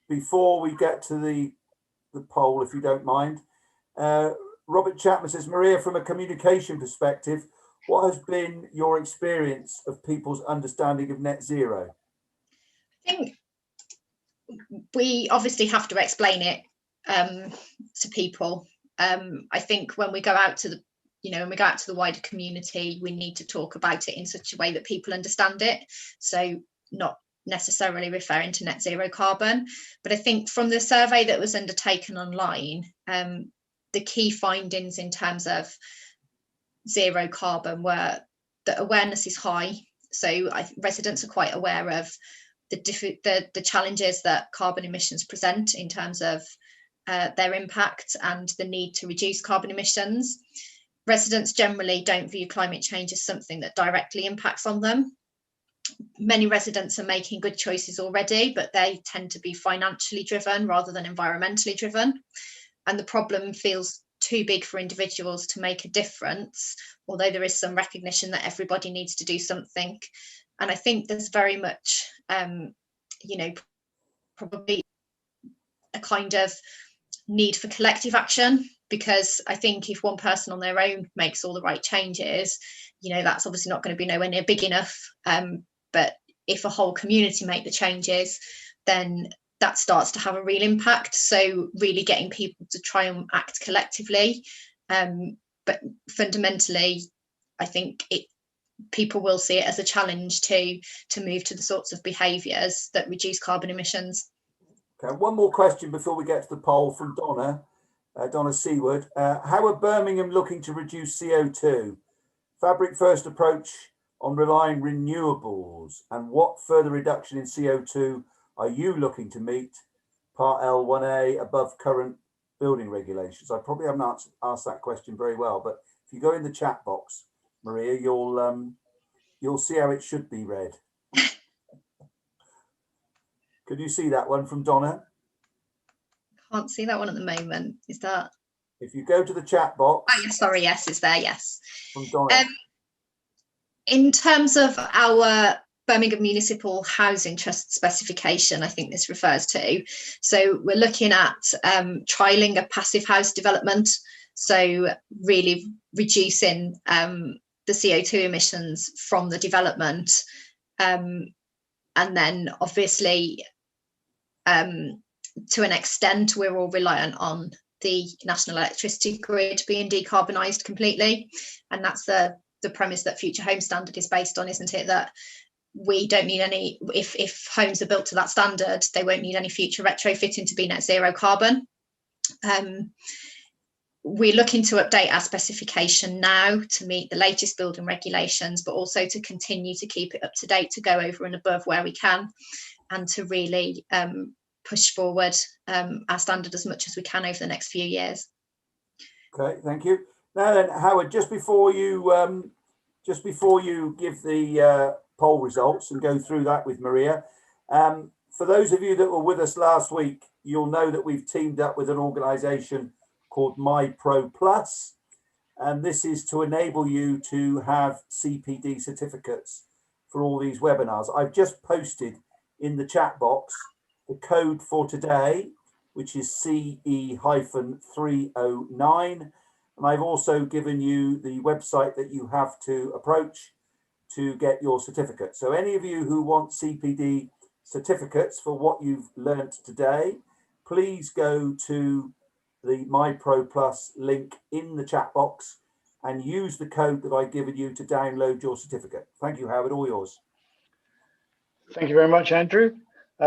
Before we get to the poll, if you don't mind. Robert Chapman says, Maria, from a communication perspective, what has been your experience of people's understanding of net zero? I think we obviously have to explain it to people. I think when we go out to the wider community, we need to talk about it in such a way that people understand it. So not necessarily referring to net zero carbon, but I think from the survey that was undertaken online, the key findings in terms of zero carbon were that awareness is high. So residents are quite aware of the challenges that carbon emissions present in terms of their impact and the need to reduce carbon emissions. Residents generally don't view climate change as something that directly impacts on them. Many residents are making good choices already, but they tend to be financially driven rather than environmentally driven. And the problem feels too big for individuals to make a difference, although there is some recognition that everybody needs to do something. And I think there's very much, probably a kind of need for collective action, because I think if one person on their own makes all the right changes, that's obviously not going to be nowhere near big enough. But if a whole community make the changes, then that starts to have a real impact. So really getting people to try and act collectively. But fundamentally, I think people will see it as a challenge to move to the sorts of behaviours that reduce carbon emissions. Okay, one more question before we get to the poll from Donna Seaward. How are Birmingham looking to reduce CO2? Fabric first approach on relying renewables, and what further reduction in CO2 Are you looking to meet Part L 1A above current building regulations? I probably haven't asked that question very well, but if you go in the chat box, Maria, you'll see how it should be read. Could you see that one from Donna? Can't see that one at the moment. Is that? If you go to the chat box. Oh, yes, sorry, yes, it's there, yes. From Donna. In terms of our Birmingham Municipal Housing Trust specification, I think this refers to. So we're looking at trialling a passive house development. So really reducing the CO2 emissions from the development. And then obviously, to an extent, we're all reliant on the national electricity grid being decarbonised completely. And that's the premise that Future Home Standard is based on, isn't it? That we don't need any, if homes are built to that standard, they won't need any future retrofitting to be net zero carbon. We're looking to update our specification now to meet the latest building regulations, but also to continue to keep it up to date, to go over and above where we can, and to really push forward our standard as much as we can over the next few years. Okay, thank you. Now then, Howard, just before you give the poll results and go through that with Maria, for those of you that were with us last week, you'll know that we've teamed up with an organisation called MyPro Plus, and this is to enable you to have CPD certificates for all these webinars. I've just posted in the chat box the code for today, which is CE-309. And I've also given you the website that you have to approach to get your certificate. So any of you who want CPD certificates for what you've learnt today, please go to the MyPro Plus link in the chat box and use the code that I've given you to download your certificate. Thank you, Howard, all yours. Thank you very much, Andrew.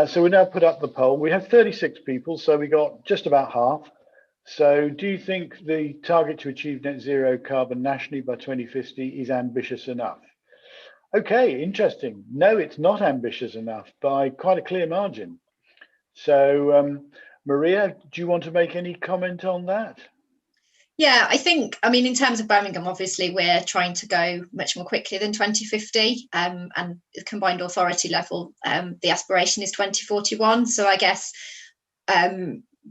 So we now put up the poll. We have 36 people, so we got just about half. So do you think the target to achieve net zero carbon nationally by 2050 is ambitious enough? Okay, interesting. No, it's not ambitious enough by quite a clear margin. So Maria, do you want to make any comment on that? Yeah, I think, I mean, in terms of Birmingham, obviously, we're trying to go much more quickly than 2050, and the combined authority level, the aspiration is 2041. So I guess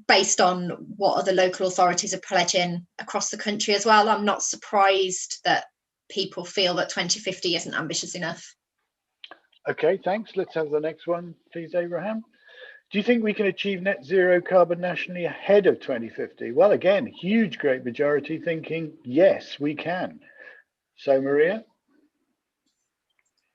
based on what other local authorities are pledging across the country as well, I'm not surprised that people feel that 2050 isn't ambitious enough. Okay, thanks. Let's have the next one, please, Abraham. Do you think we can achieve net zero carbon nationally ahead of 2050? Well, again, huge, great majority thinking, yes, we can. So, Maria?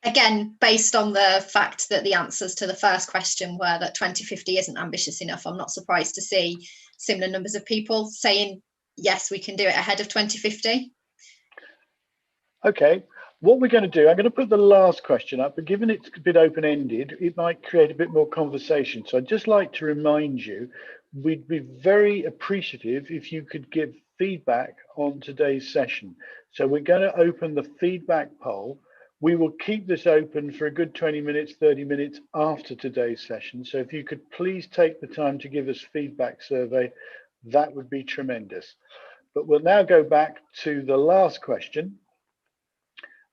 Again, based on the fact that the answers to the first question were that 2050 isn't ambitious enough, I'm not surprised to see similar numbers of people saying, yes, we can do it ahead of 2050. Okay. What we're going to do, I'm going to put the last question up, but given it's a bit open-ended, it might create a bit more conversation. So I'd just like to remind you, we'd be very appreciative if you could give feedback on today's session. So we're going to open the feedback poll. We will keep this open for a good 20 minutes, 30 minutes after today's session. So if you could please take the time to give us feedback survey, that would be tremendous. But we'll now go back to the last question.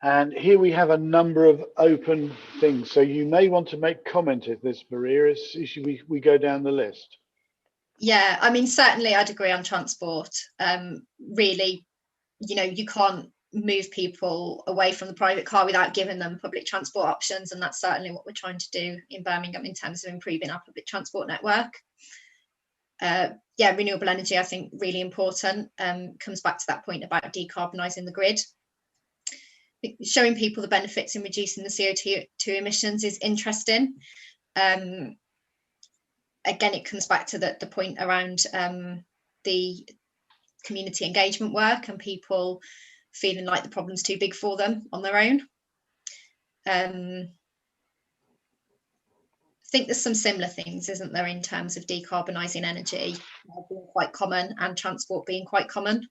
And here we have a number of open things. So you may want to make comment of this, Maria, as we go down the list. Yeah, I mean, certainly I'd agree on transport. Really, you know, you can't move people away from the private car without giving them public transport options. And that's certainly what we're trying to do in Birmingham in terms of improving our public transport network. Yeah, renewable energy, I think, really important. Comes back to that point about decarbonising the grid. Showing people the benefits in reducing the CO2 emissions is interesting. Again, it comes back to the point around the community engagement work and people feeling like the problem's too big for them on their own. I think there's some similar things, isn't there, in terms of decarbonising energy being quite common and transport being quite common.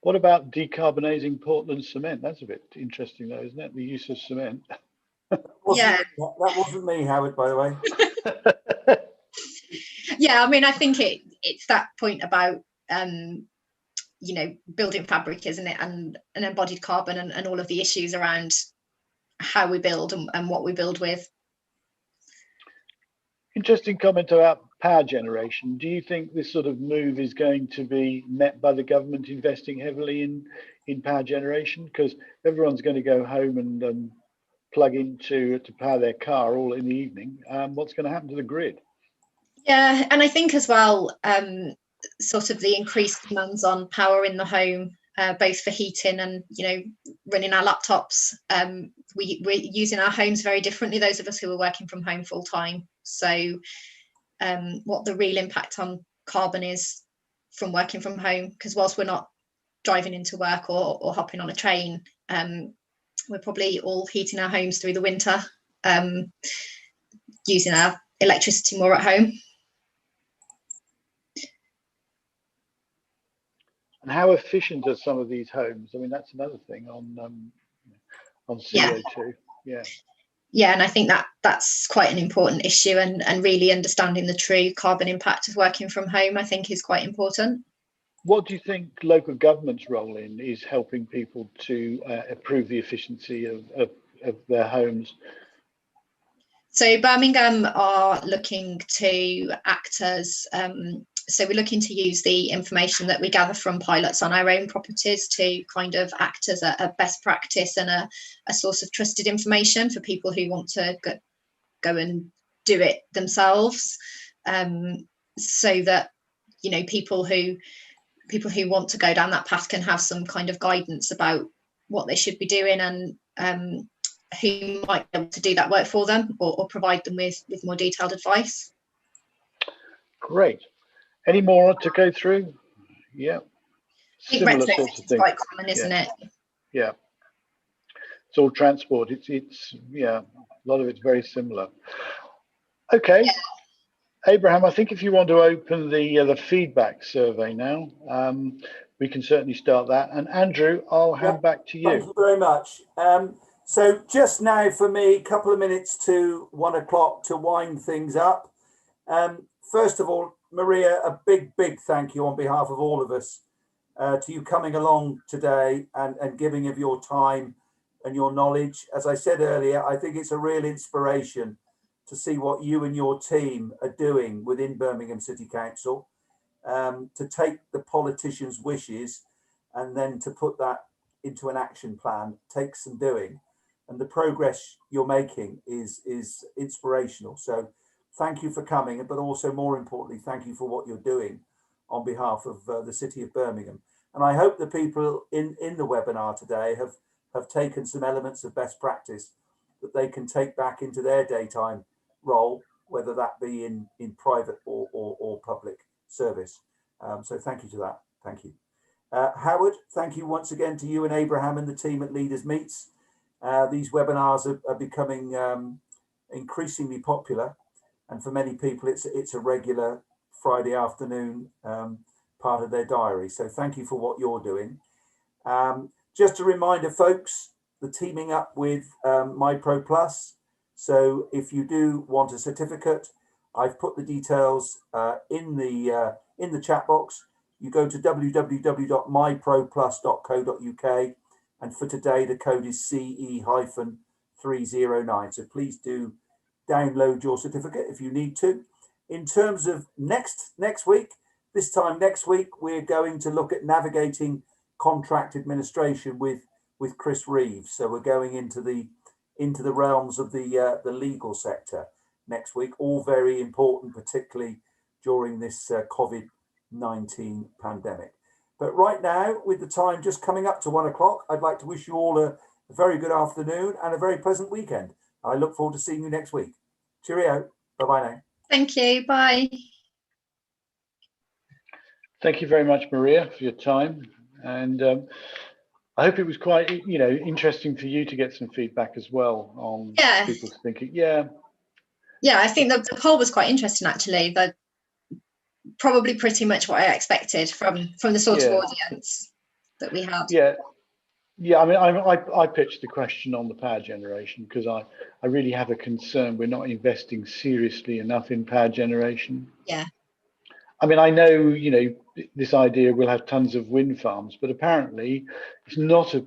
What about decarbonising Portland cement? That's a bit interesting, though, isn't it? The use of cement. Yeah. That wasn't me, Howard, by the way. Yeah, I mean, I think it's that point about building fabric, isn't it, and embodied carbon and all of the issues around how we build and what we build with. Interesting comment about power generation. Do you think this sort of move is going to be met by the government investing heavily in power generation? Because everyone's going to go home and plug into to power their car all in the evening. What's going to happen to the grid? Yeah, and I think as well, sort of the increased demands on power in the home, both for heating and running our laptops. We're using our homes very differently, those of us who are working from home full time. So what the real impact on carbon is from working from home, because whilst we're not driving into work or hopping on a train, we're probably all heating our homes through the winter, using our electricity more at home. And how efficient are some of these homes? I mean, that's another thing on CO2. Yeah, and I think that's quite an important issue, and really understanding the true carbon impact of working from home, I think, is quite important. What do you think local government's role in is helping people to improve the efficiency of their homes? So Birmingham are looking to act as, so we're looking to use the information that we gather from pilots on our own properties to kind of act as a best practice and a source of trusted information for people who want to go and do it themselves, so that people who want to go down that path can have some kind of guidance about what they should be doing, and who might be able to do that work for them or provide them with more detailed advice. Great. Any more to go through? Yeah. Similar sorts of things. Quite common, isn't it? Yeah. It's all transport. It's a lot of it's very similar. Okay. Yeah. Abraham, I think if you want to open the feedback survey now, we can certainly start that. And Andrew, I'll hand back to you. Thank you very much. So just now for me, a couple of minutes to 1 o'clock to wind things up. First of all, Maria, a big thank you on behalf of all of us to you coming along today and giving of your time and your knowledge. As I said earlier, I think it's a real inspiration to see what you and your team are doing within Birmingham City Council, to take the politicians' wishes and then to put that into an action plan takes some doing. And the progress you're making is inspirational. So thank you for coming, but also more importantly, thank you for what you're doing on behalf of the City of Birmingham. And I hope the people in the webinar today have taken some elements of best practice that they can take back into their daytime role, whether that be in private or public service. So thank you to that. Thank you. Howard, thank you once again to you and Abraham and the team at Leaders Meets. These webinars are becoming increasingly popular, and for many people it's a regular Friday afternoon part of their diary. So thank you for what you're doing. Just a reminder, folks, the teaming up with MyPro Plus. So if you do want a certificate, I've put the details in the chat box. You go to www.myproplus.co.uk, and for today the code is CE-309. So please do download your certificate if you need to. In terms of next week, this time next week, we're going to look at navigating contract administration with Chris Reeves. So we're going into the realms of the legal sector next week, all very important, particularly during this COVID-19 pandemic. But right now, with the time just coming up to 1 o'clock, I'd like to wish you all a very good afternoon and a very pleasant weekend. I look forward to seeing you next week. Cheerio. Bye-bye now. Thank you. Bye. Thank you very much, Maria, for your time. And I hope it was quite, interesting for you to get some feedback as well on people's thinking. Yeah, I think the poll was quite interesting, actually. That probably pretty much what I expected from the sort of audience that we had. Yeah, Yeah, I mean, I pitched the question on the power generation because I really have a concern we're not investing seriously enough in power generation. Yeah. I mean, I know, you know, this idea we'll have tons of wind farms, but apparently it's not a